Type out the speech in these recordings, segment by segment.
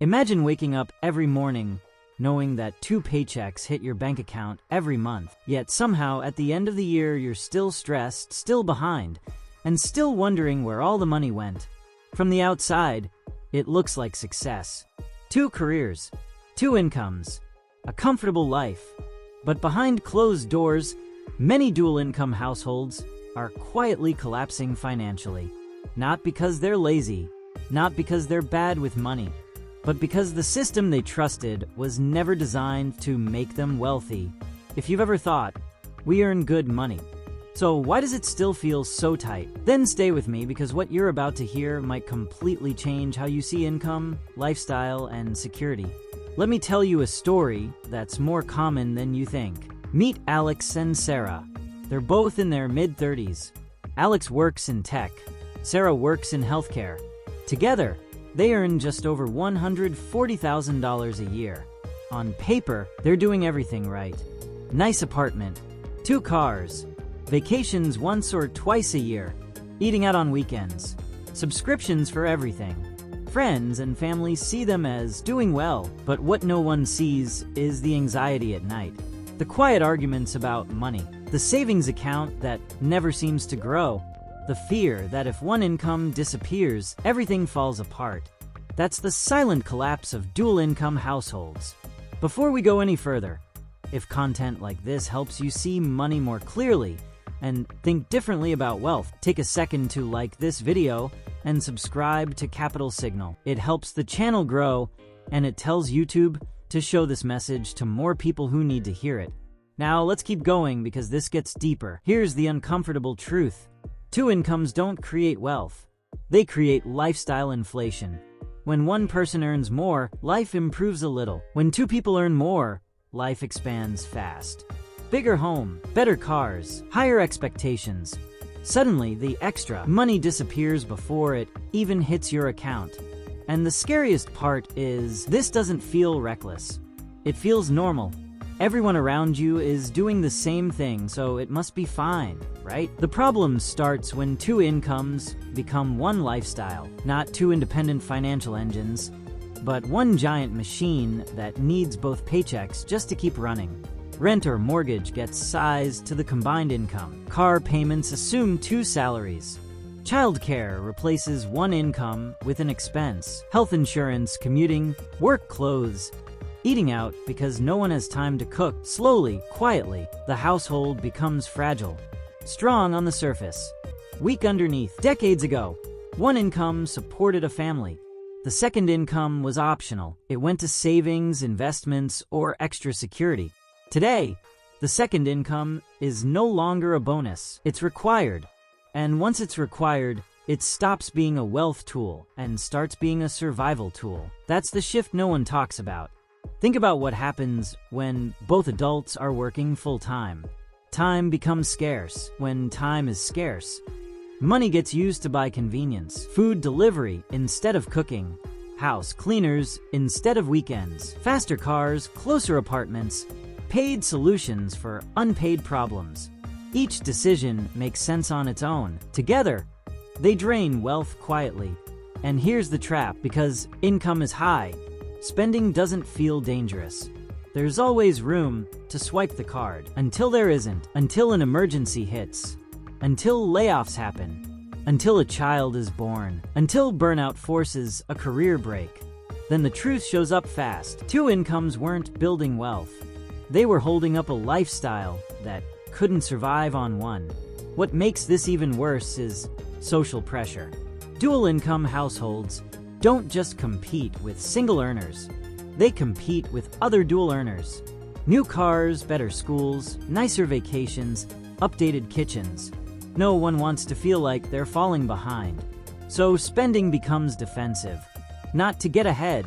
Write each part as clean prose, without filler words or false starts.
Imagine waking up every morning knowing that 2 paychecks hit your bank account every month, yet somehow at the end of the year you're still stressed, still behind, and still wondering where all the money went. From the outside, it looks like success. 2 careers, 2 incomes, a comfortable life. But behind closed doors, many dual-income households are quietly collapsing financially. Not because they're lazy, not because they're bad with money, but because the system they trusted was never designed to make them wealthy. If you've ever thought, we earn good money, so why does it still feel so tight? Then stay with me, because what you're about to hear might completely change how you see income, lifestyle, and security. Let me tell you a story that's more common than you think. Meet Alex and Sarah. They're both in their mid-30s. Alex works in tech. Sarah works in healthcare. Together, they earn just over $140,000 a year. On paper, they're doing everything right. Nice apartment, 2 cars, vacations once or twice a year, eating out on weekends, subscriptions for everything. Friends and family see them as doing well, but what no one sees is the anxiety at night. The quiet arguments about money, the savings account that never seems to grow, the fear that if one income disappears, everything falls apart. That's the silent collapse of dual-income households. Before we go any further, if content like this helps you see money more clearly and think differently about wealth, take a second to like this video and subscribe to Capital Signal. It helps the channel grow, and it tells YouTube to show this message to more people who need to hear it. Now let's keep going, because this gets deeper. Here's the uncomfortable truth. 2 incomes don't create wealth. They create lifestyle inflation. When one person earns more, life improves a little. When 2 people earn more, life expands fast. Bigger home, better cars, higher expectations. Suddenly, the extra money disappears before it even hits your account. And the scariest part is, this doesn't feel reckless. It feels normal. Everyone around you is doing the same thing, so it must be fine, right? The problem starts when 2 incomes become one lifestyle, not 2 independent financial engines, but one giant machine that needs both paychecks just to keep running. Rent or mortgage gets sized to the combined income. Car payments assume 2 salaries. Childcare replaces 1 income with an expense. Health insurance, commuting, work clothes, eating out because no one has time to cook. Slowly, quietly, the household becomes fragile. Strong on the surface, weak underneath. Decades ago, 1 income supported a family. The second income was optional. It went to savings, investments, or extra security. Today, the second income is no longer a bonus. It's required. And once it's required, it stops being a wealth tool and starts being a survival tool. That's the shift no one talks about. Think about what happens when both adults are working full-time. Time becomes scarce. When time is scarce, money gets used to buy convenience, food delivery instead of cooking, house cleaners instead of weekends, faster cars, closer apartments, paid solutions for unpaid problems. Each decision makes sense on its own. Together, they drain wealth quietly. And here's the trap: because income is high, spending doesn't feel dangerous. There's always room to swipe the card. Until there isn't. Until an emergency hits. Until layoffs happen. Until a child is born. Until burnout forces a career break. Then the truth shows up fast. 2 incomes weren't building wealth. They were holding up a lifestyle that couldn't survive on one. What makes this even worse is social pressure. Dual-income households don't just compete with single earners. They compete with other dual earners. New cars, better schools, nicer vacations, updated kitchens. No one wants to feel like they're falling behind. So spending becomes defensive. Not to get ahead,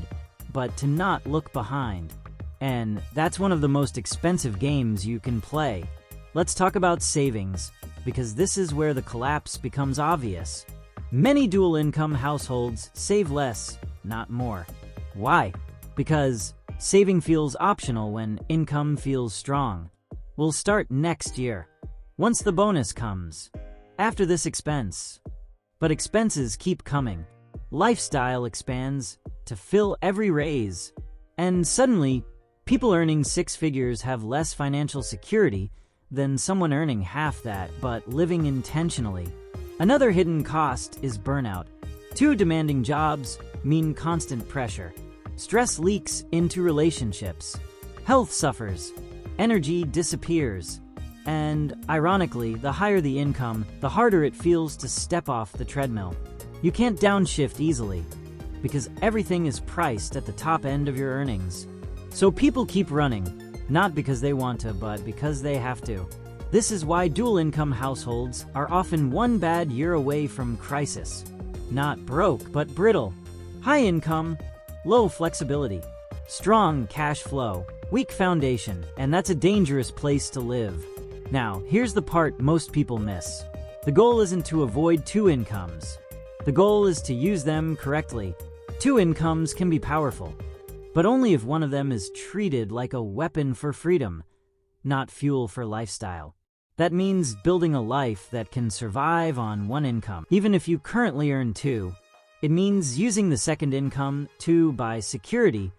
but to not look behind. And that's one of the most expensive games you can play. Let's talk about savings, because this is where the collapse becomes obvious. Many dual-income households save less, not more. Why? Because saving feels optional when income feels strong. We'll start next year, once the bonus comes. After this expense. But expenses keep coming. Lifestyle expands, to fill every raise. And suddenly, people earning six figures have less financial security than someone earning half that but living intentionally. Another hidden cost is burnout. Too demanding jobs mean constant pressure. Stress leaks into relationships. Health suffers. Energy disappears. And, ironically, the higher the income, the harder it feels to step off the treadmill. You can't downshift easily, because everything is priced at the top end of your earnings. So people keep running, not because they want to, but because they have to. This is why dual-income households are often one bad year away from crisis. Not broke, but brittle. High income, low flexibility. Strong cash flow, weak foundation, and that's a dangerous place to live. Now, here's the part most people miss. The goal isn't to avoid two incomes. The goal is to use them correctly. Two incomes can be powerful, but only if one of them is treated like a weapon for freedom, not fuel for lifestyle. That means building a life that can survive on one income, even if you currently earn two. It means using the second income to buy security,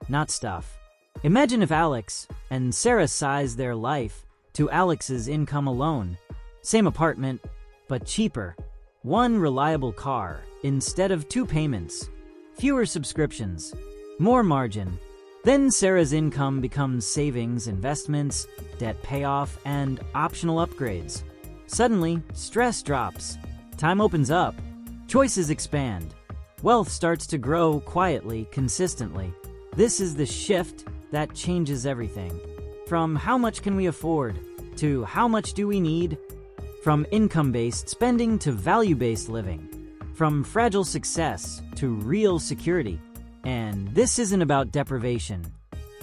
not stuff. Imagine if Alex and Sarah sized their life to Alex's income alone. Same apartment, but cheaper. One reliable car instead of two payments. Fewer subscriptions. More margin. Then Sarah's income becomes savings, investments, debt payoff, and optional upgrades. Suddenly, stress drops. Time opens up. Choices expand. Wealth starts to grow quietly, consistently. This is the shift that changes everything. From how much can we afford to how much do we need? From income-based spending to value-based living. From fragile success to real security. And this isn't about deprivation.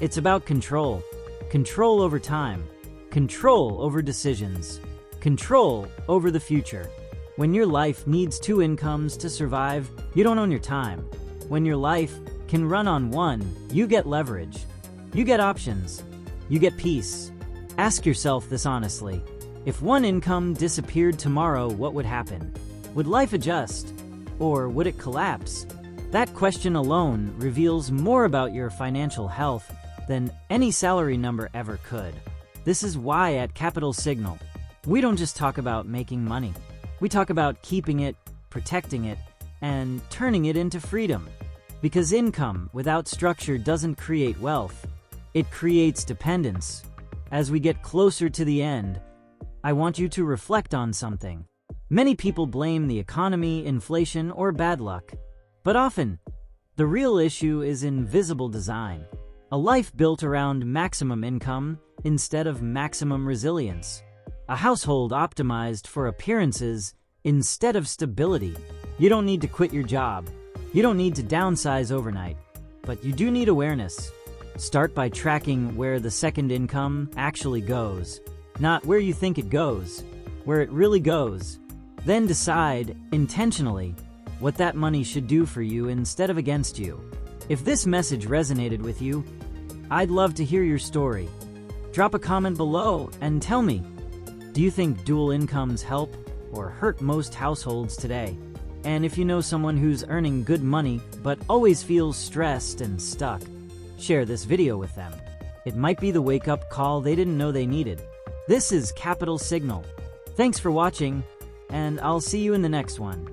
It's about control. Control over time. Control over decisions. Control over the future. When your life needs two incomes to survive, you don't own your time. When your life can run on one, you get leverage. You get options. You get peace. Ask yourself this honestly. If one income disappeared tomorrow, what would happen? Would life adjust? Or would it collapse? That question alone reveals more about your financial health than any salary number ever could. This is why at Capital Signal, we don't just talk about making money. We talk about keeping it, protecting it, and turning it into freedom. Because income without structure doesn't create wealth. It creates dependence. As we get closer to the end, I want you to reflect on something. Many people blame the economy, inflation, or bad luck. But often, the real issue is invisible design. A life built around maximum income instead of maximum resilience. A household optimized for appearances instead of stability. You don't need to quit your job. You don't need to downsize overnight. But you do need awareness. Start by tracking where the second income actually goes. Not where you think it goes, where it really goes. Then decide, intentionally, what that money should do for you instead of against you. If this message resonated with you, I'd love to hear your story. Drop a comment below and tell me, do you think dual incomes help or hurt most households today? And if you know someone who's earning good money but always feels stressed and stuck, share this video with them. It might be the wake-up call they didn't know they needed. This is Capital Signal. Thanks for watching, and I'll see you in the next one.